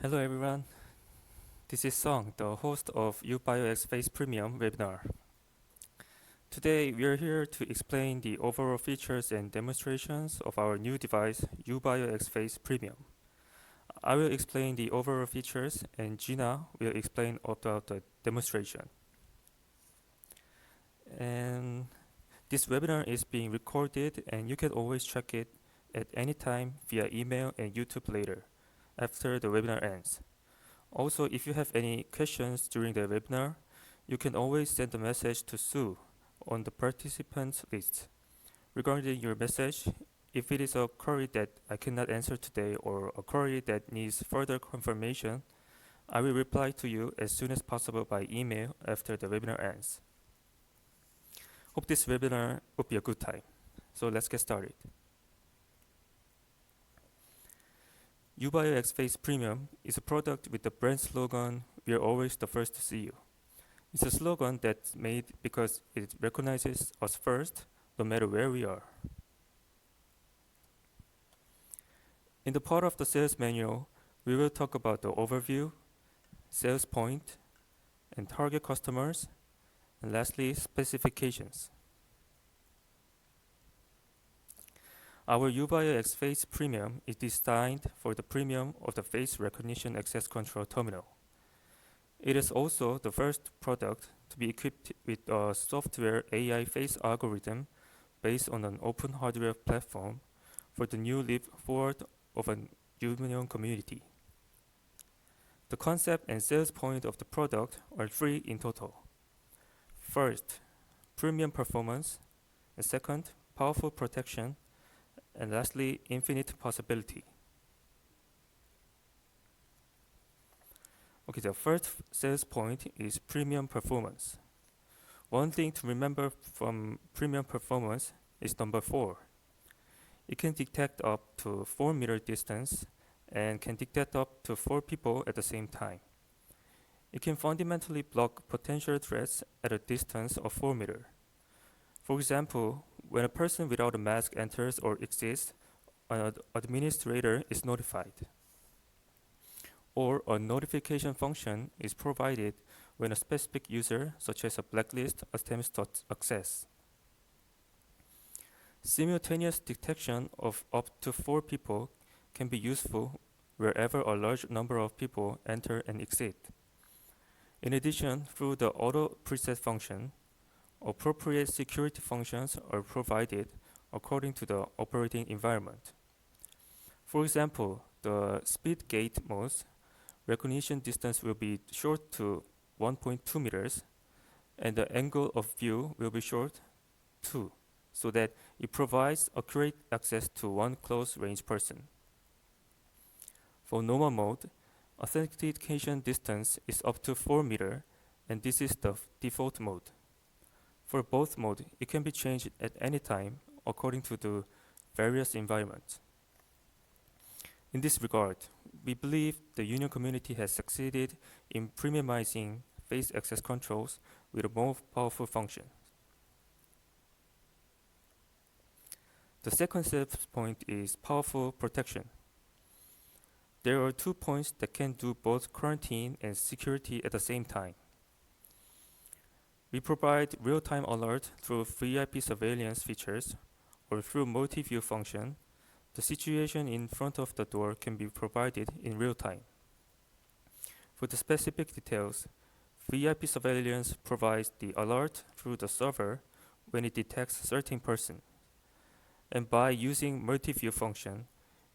Hello everyone, this is Song, the host of UBio X Face Premium webinar. Today we are here to explain the overall features and demonstrations of our new device UBio X Face Premium. I will explain the overall features and Gina will explain about the demonstration. And this webinar is being recorded and you can always check it at any time via email and YouTube later after the webinar ends. Also, if you have any questions during the webinar, you can always send a message to Sue on the participants list. Regarding your message, if it is a query that I cannot answer today or a query that needs further confirmation, I will reply to you as soon as possible by email after the webinar ends. Hope this webinar will be a good time. So let's get started. UBio X Face Premium is a product with the brand slogan, "We are always the first to see you." It's a slogan that's made because it recognizes us first, no matter where we are. In the part of the sales manual, we will talk about the overview, sales point, and target customers, and lastly, specifications. Our UBio X Face Premium is designed for the premium of the face recognition access control terminal. It is also the first product to be equipped with a software AI face algorithm based on an open hardware platform for the new leap forward of an Union community. The concept and sales point of the product are three in total. First, premium performance, and second, powerful protection, and lastly, infinite possibility. Okay, the first sales point is premium performance. One thing to remember from premium performance is number 4. It can detect up to 4-meter distance and can detect up to 4 people at the same time. It can fundamentally block potential threats at a distance of 4 meters. For example, when a person without a mask enters or exits, an administrator is notified. Or a notification function is provided when a specific user, such as a blacklist, attempts to access. Simultaneous detection of up to 4 people can be useful wherever a large number of people enter and exit. In addition, through the auto preset function, appropriate security functions are provided according to the operating environment. For example, the speed gate mode's recognition distance will be short to 1.2 meters, and the angle of view will be short 2, so that it provides accurate access to one close range person. For normal mode, authentication distance is up to 4 meters, and this is the default mode. For both modes, it can be changed at any time according to the various environments. In this regard, we believe the Union community has succeeded in premiumizing face access controls with a more powerful function. The second sales point is powerful protection. There are 2 points that can do both quarantine and security at the same time. We provide real-time alert through VIP surveillance features or through multi-view function. The situation in front of the door can be provided in real time. For the specific details, VIP surveillance provides the alert through the server when it detects a certain person. And by using multi-view function,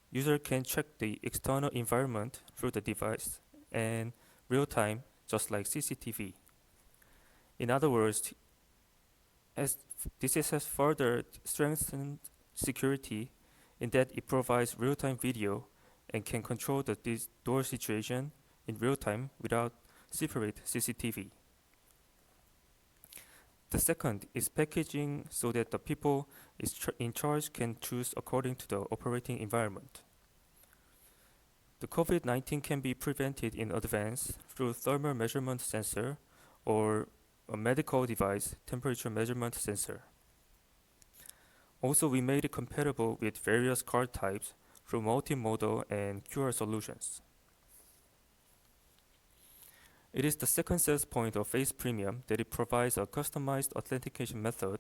user can check the external environment through the device and real time, just like CCTV. In other words, this has further strengthened security in that it provides real-time video and can control the door situation in real time without separate CCTV. The second is packaging so that the people in charge can choose according to the operating environment. The COVID-19 can be prevented in advance through thermal measurement sensor or a medical device temperature measurement sensor. Also, we made it compatible with various card types through multimodal and QR solutions. It is the second sales point of Face Premium that it provides a customized authentication method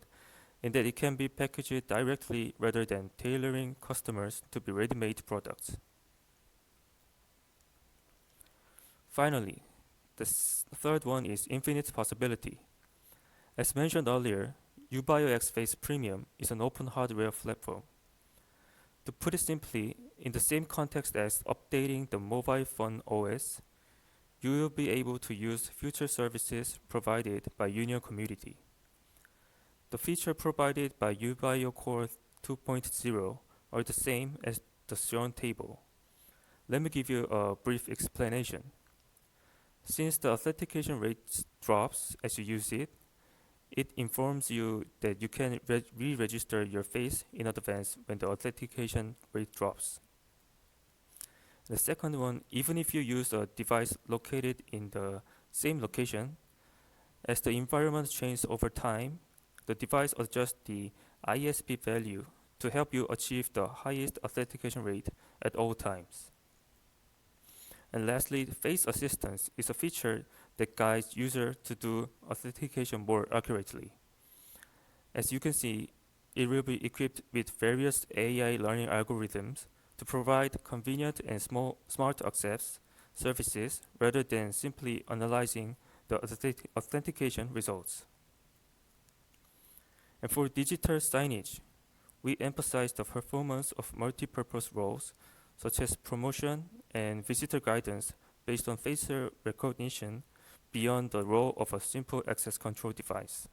in that it can be packaged directly rather than tailoring customers to be ready-made products. Finally, the third one is infinite possibility. As mentioned earlier, UBio X Face Premium is an open hardware platform. To put it simply, in the same context as updating the mobile phone OS, you will be able to use future services provided by Union community. The feature provided by UBio Core 2.0 are the same as the shown table. Let me give you a brief explanation. Since the authentication rate drops as you use it, it informs you that you can re-register your face in advance when the authentication rate drops. The second one, even if you use a device located in the same location, as the environment changes over time, the device adjusts the ISP value to help you achieve the highest authentication rate at all times. And lastly, Face Assistance is a feature that guides users to do authentication more accurately. As you can see, it will be equipped with various AI learning algorithms to provide convenient and smart access services rather than simply analyzing the authentication results. And for digital signage, we emphasize the performance of multi-purpose roles such as promotion and visitor guidance based on facial recognition beyond the role of a simple access control device.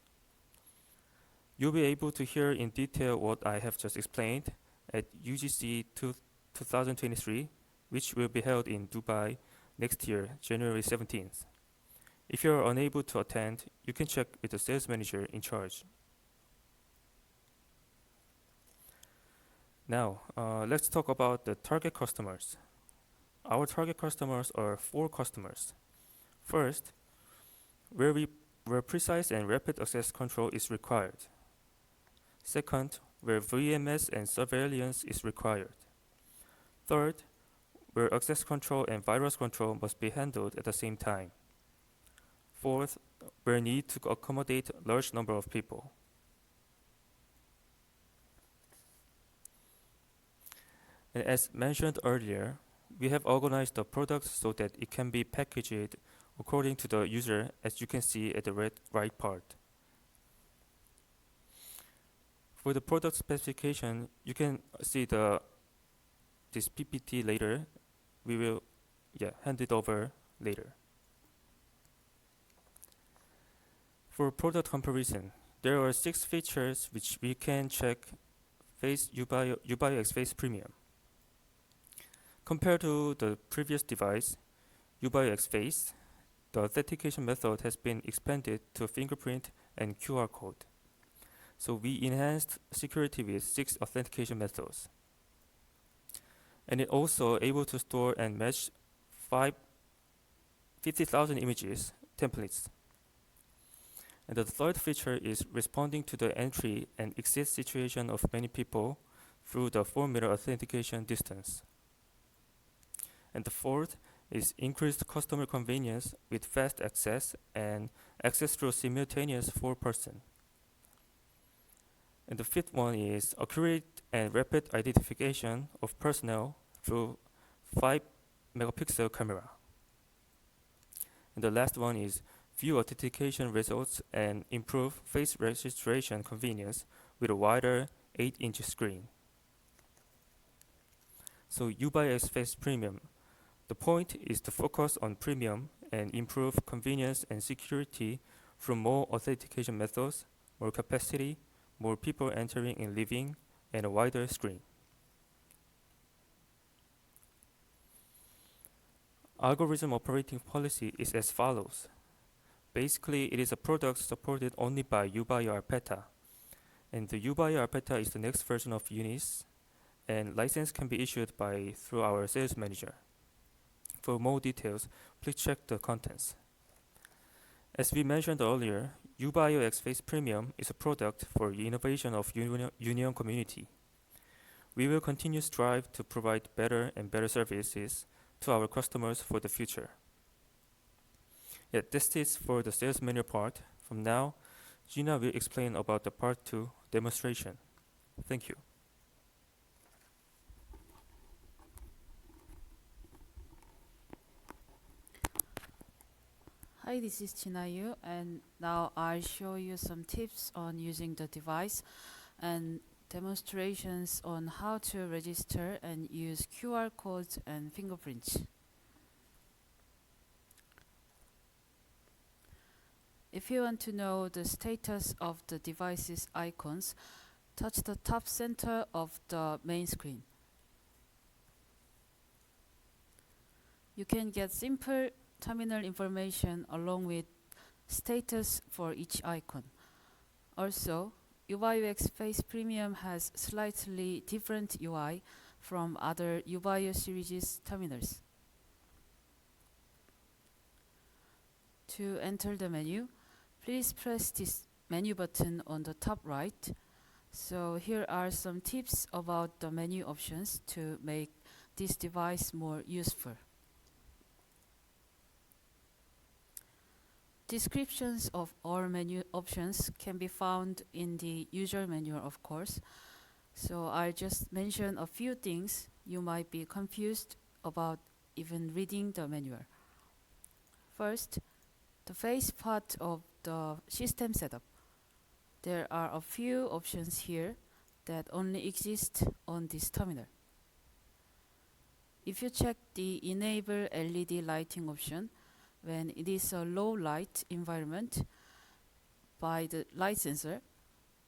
You'll be able to hear in detail what I have just explained at UGC 2023, which will be held in Dubai next year, January 17th. If you are unable to attend, you can check with the sales manager in charge. Now, let's talk about the target customers. Our target customers are 4 customers. First, where precise and rapid access control is required. Second, where VMS and surveillance is required. Third, where access control and virus control must be handled at the same time. Fourth, where need to accommodate a large number of people. And as mentioned earlier, we have organized the product so that it can be packaged according to the user, as you can see at the right part. For the product specification, you can see this PPT later. We will hand it over later. For product comparison, there are 6 features which we can check UBio X Face Premium. Compared to the previous device, UBio X Face, the authentication method has been expanded to fingerprint and QR code. So we enhanced security with 6 authentication methods. And it also able to store and match 50,000 images, templates. And the third feature is responding to the entry and exit situation of many people through the 4-meter authentication distance. And the fourth is increased customer convenience with fast access and access through simultaneous 4-person. And the fifth one is accurate and rapid identification of personnel through 5-megapixel camera. And the last one is view authentication results and improve face registration convenience with a wider 8-inch screen. So UBio X Face Premium. The point is to focus on premium and improve convenience and security through more authentication methods, more capacity, more people entering and leaving, and a wider screen. Algorithm operating policy is as follows. Basically, it is a product supported only by UBio Alpeta. And the UBio Alpeta is the next version of Unis, and license can be issued through our sales manager. For more details, please check the contents. As we mentioned earlier, UBio X Face Premium is a product for innovation of Union community. We will continue to strive to provide better and better services to our customers for the future. Yeah, this is for the sales menu part. From now, Gina will explain about the part 2 demonstration. Thank you. Hi, this is Jinayu, and now I'll show you some tips on using the device and demonstrations on how to register and use QR codes and fingerprints. If you want to know the status of the device's icons, touch the top center of the main screen. You can get simple terminal information along with status for each icon. Also, UBio Face Premium has slightly different UI from other UBio series terminals. To enter the menu, please press this menu button on the top right. So here are some tips about the menu options to make this device more useful. Descriptions of all menu options can be found in the user manual, of course. So I'll just mention a few things you might be confused about even reading the manual. First, the face part of the system setup. There are a few options here that only exist on this terminal. If you check the Enable LED lighting option, when it is a low light environment by the light sensor,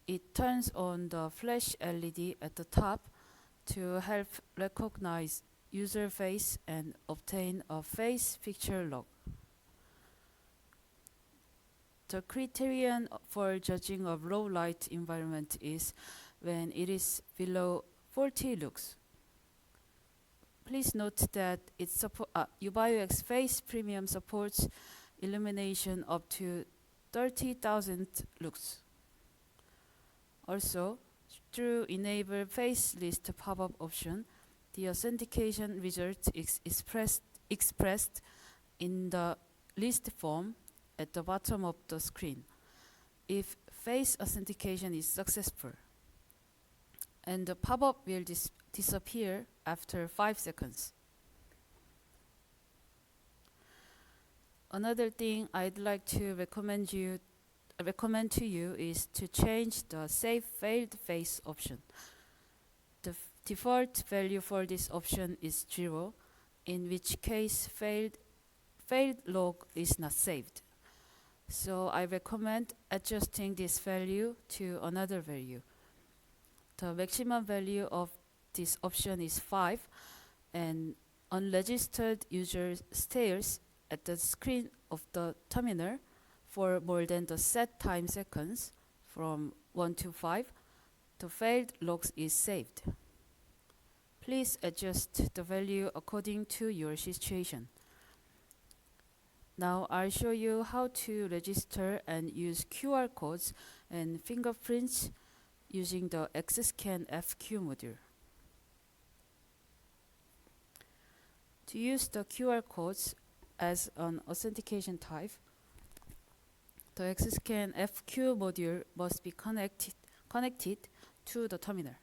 it turns on the flash LED at the top to help recognize user face and obtain a face picture log. The criterion for judging a low light environment is when it is below 40 lux. Please note that UBio Face Premium supports illumination up to 30,000 lux. Also, through Enable Face List pop-up option, the authentication result is expressed in the list form at the bottom of the screen if face authentication is successful. And the pop-up will disappear after 5 seconds. Another thing I'd like to recommend to you is to change the Save Failed Face option. The default value for this option is 0, in which case failed log is not saved. So I recommend adjusting this value to another value. The maximum value of this option is 5, and unregistered user stares at the screen of the terminal for more than the set time seconds from 1 to 5, the failed logs is saved. Please adjust the value according to your situation. Now I'll show you how to register and use QR codes and fingerprints using the XScan FQ module. To use the QR codes as an authentication type, the XScan FQ module must be connected to the terminal.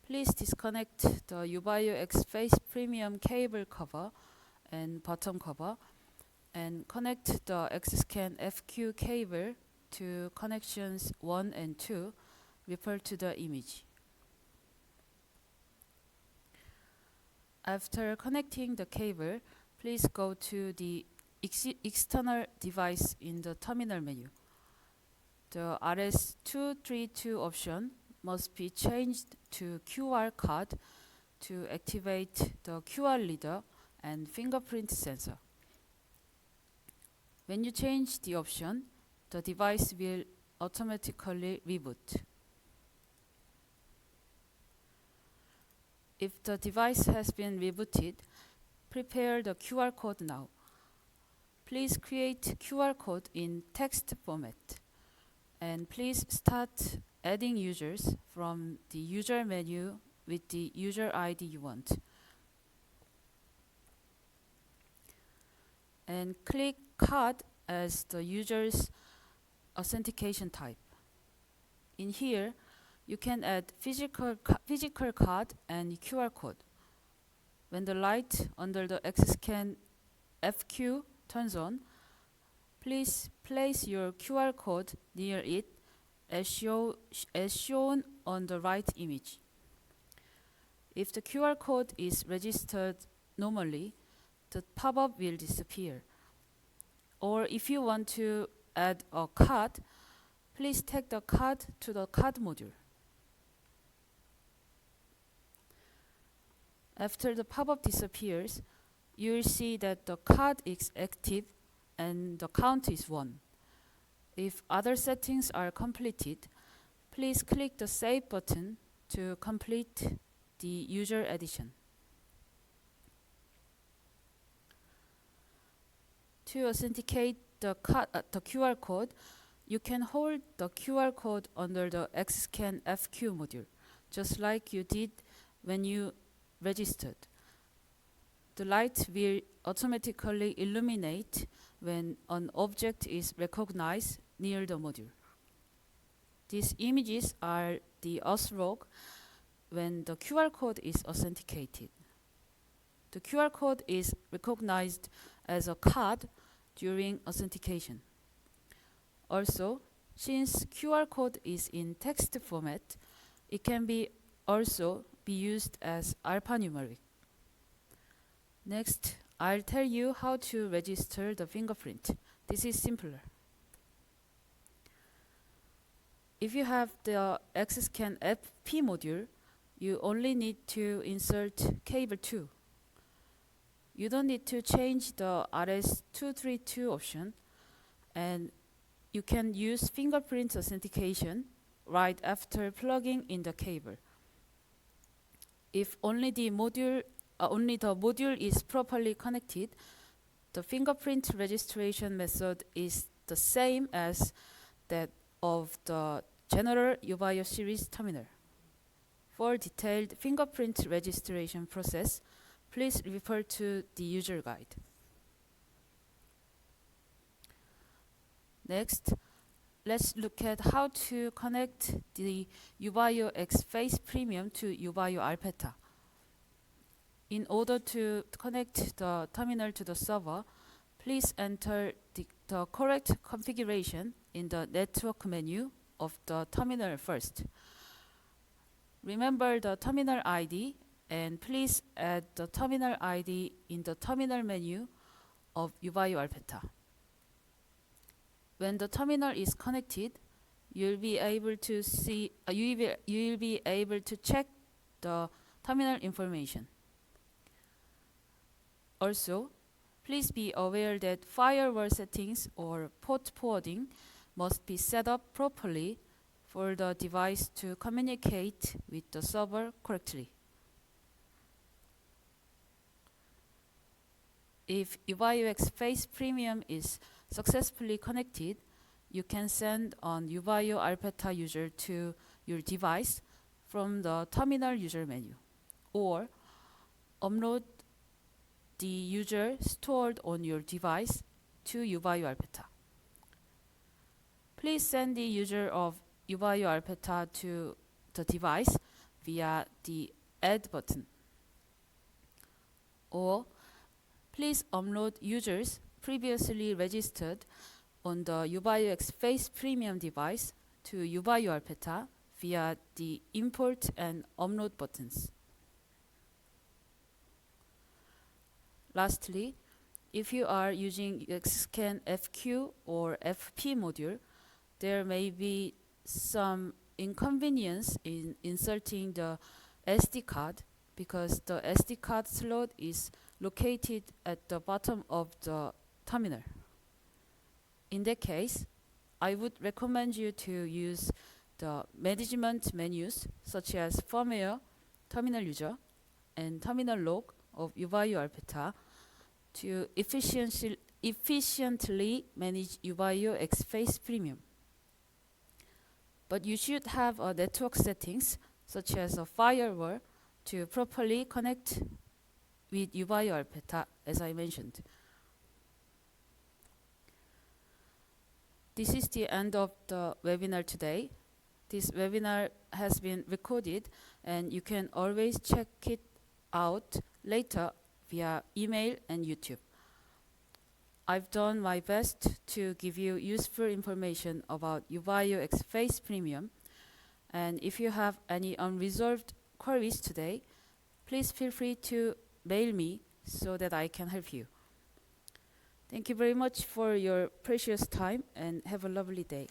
Please disconnect the UBio Face Premium cable cover and bottom cover and connect the XScan FQ cable to connections 1 and 2 refer to the image. After connecting the cable, please go to the external device in the terminal menu. The RS232 option must be changed to QR card to activate the QR reader and fingerprint sensor. When you change the option, the device will automatically reboot. If the device has been rebooted, prepare the QR code now. Please create QR code in text format. And please start adding users from the user menu with the user ID you want. and click card as the user's authentication type. In here, you can add physical card and QR code. When the light under the XScan FQ turns on, please place your QR code near it as shown on the right image. If the QR code is registered normally, the pop-up will disappear. Or if you want to add a card, please take the card to the card module. After the pop-up disappears, you will see that the card is active and the count is 1. If other settings are completed, please click the Save button to complete the user addition. To authenticate the QR code, you can hold the QR code under the XScan FQ module, just like you did when you registered. The light will automatically illuminate when an object is recognized near the module. These images are the auth log when the QR code is authenticated. The QR code is recognized as a card during authentication. Also, since QR code is in text format, it can also be used as alphanumeric. Next, I'll tell you how to register the fingerprint. This is simpler. If you have the XScan FP module, you only need to insert cable 2. You don't need to change the RS-232 option, and you can use fingerprint authentication right after plugging in the cable. If only the module is properly connected, the fingerprint registration method is the same as that of the general UBio series terminal. For detailed fingerprint registration process, please refer to the user guide. Next, let's look at how to connect the UBio X Face Premium to UBio Alpeta. In order to connect the terminal to the server, please enter the correct configuration in the network menu of the terminal first. Remember the terminal ID and please add the terminal ID in the terminal menu of UBio Alpeta. When the terminal is connected, you'll be able to check the terminal information. Also, please be aware that firewall settings or port forwarding must be set up properly for the device to communicate with the server correctly. If UBio X Face Premium is successfully connected, you can send an UBio Alpeta user to your device from the terminal user menu, or upload the user stored on your device to UBio Alpeta. Please send the user of UBio Alpeta to the device via the Add button. Or please upload users previously registered on the UBio X Face Premium device to UBio Alpeta via the Import and Upload buttons. Lastly, if you are using XScan FQ or FP module, there may be some inconvenience in inserting the SD card because the SD card slot is located at the bottom of the terminal. In that case, I would recommend you to use the management menus such as firmware, terminal user, and terminal log of UBio Alpeta to efficiently manage UBio X Face Premium. But you should have a network settings such as a firewall to properly connect with UBio Alpeta, as I mentioned. This is the end of the webinar today. This webinar has been recorded, and you can always check it out later via email and YouTube. I've done my best to give you useful information about UBio X Face Premium. And if you have any unresolved queries today, please feel free to mail me so that I can help you. Thank you very much for your precious time, and have a lovely day.